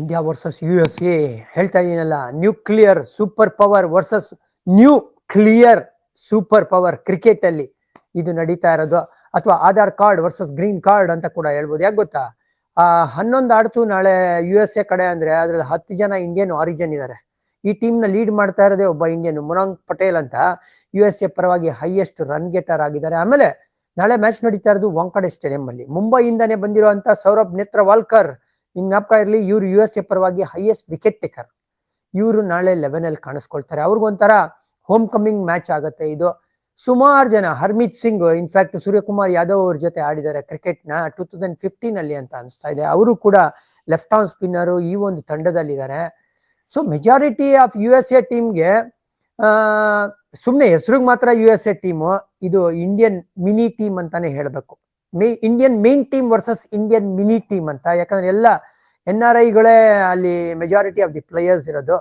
India versus USA ಹೇಳ್ತಾ ಇದೀನಲ್ಲ, nuclear super power versus nuclear super power cricket ಅಲ್ಲಿ ಇದು ನಡೀತಾ ಇರೋದು. ಅಥವಾ Aadhaar card versus green card ಅಂತ ಕೂಡ ಹೇಳ್ಬೋದು. ಯಾಕೆ ಗೊತ್ತಾ, 11 ಆಡ್ತು ನಾಳೆ USA ಕಡೆ ಅಂದ್ರೆ ಅದ್ರಲ್ಲಿ 10 ಜನ ಇಂಡಿಯನ್ ಆರಿಜಿನ್ ಇದ್ದಾರೆ. ಈ ಟೀಮ್ ನ ಲೀಡ್ ಮಾಡ್ತಾ ಇರೋದೇ ಒಬ್ಬ ಇಂಡಿಯನ್, ಮುನಾಂಗ್ ಪಟೇಲ್ ಅಂತ, USA ಪರವಾಗಿ ಹೈಯೆಸ್ಟ್ ರನ್ ಗೆಟರ್ ಆಗಿದ್ದಾರೆ. ಆಮೇಲೆ ನಾಳೆ ಮ್ಯಾಚ್ ನಡೀತಾ ಇರೋದು ವಾಂಕಡೆ ಸ್ಟೇಡಿಯಂ ಅಲ್ಲಿ, ಮುಂಬೈಯಿಂದಾನೇ ಬಂದಿರುವಂತ ಸೌರಭ್ ನೇತ್ರವಾಲ್ಕರ್, ನಿಮ್ ಜ್ಞಾಪಕ ಇರಲಿ, ಇವ್ರು USA ಪರವಾಗಿ ಹೈಯೆಸ್ಟ್ ವಿಕೆಟ್ ಟೇಕರ್. ಇವರು ನಾಳೆ 11 ಅಲ್ಲಿ ಕಾಣಿಸ್ಕೊಳ್ತಾರೆ. ಅವ್ರಿಗೊಂಥರ ಹೋಮ್ ಕಮಿಂಗ್ ಮ್ಯಾಚ್ ಆಗುತ್ತೆ ಇದು. ಸುಮಾರು ಜನ, ಹರ್ಮಿತ್ ಸಿಂಗ್, ಇನ್ಫ್ಯಾಕ್ಟ್ ಸೂರ್ಯಕುಮಾರ್ ಯಾದವ್ ಅವ್ರ ಜೊತೆ ಆಡಿದ್ದಾರೆ ಕ್ರಿಕೆಟ್ ನ 2015 ಅಲ್ಲಿ ಅಂತ ಅನಿಸ್ತಾ ಇದೆ. ಅವರು ಕೂಡ ಲೆಫ್ಟ್ ಆರ್ಮ್ ಸ್ಪಿನ್ನರು ಈ ಒಂದು ತಂಡದಲ್ಲಿದ್ದಾರೆ. ಸೊ ಮೆಜಾರಿಟಿ ಆಫ್ USA ಟೀಮ್ಗೆ ಸುಮ್ಮನೆ ಹೆಸರಿಗೆ ಮಾತ್ರ USA ಟೀಮು, ಇದು ಇಂಡಿಯನ್ ಮಿನಿ ಟೀಮ್ ಅಂತಾನೆ ಹೇಳ್ಬೇಕು. Indian main team versus Indian mini team ಅಂತ. ಯಾಕಂದ್ರೆ ಎಲ್ಲ NRIಗಳೇ ಅಲ್ಲಿ ಮೆಜಾರಿಟಿ ಆಫ್ ದಿ ಪ್ಲೇಯರ್ಸ್ ಇರೋದು.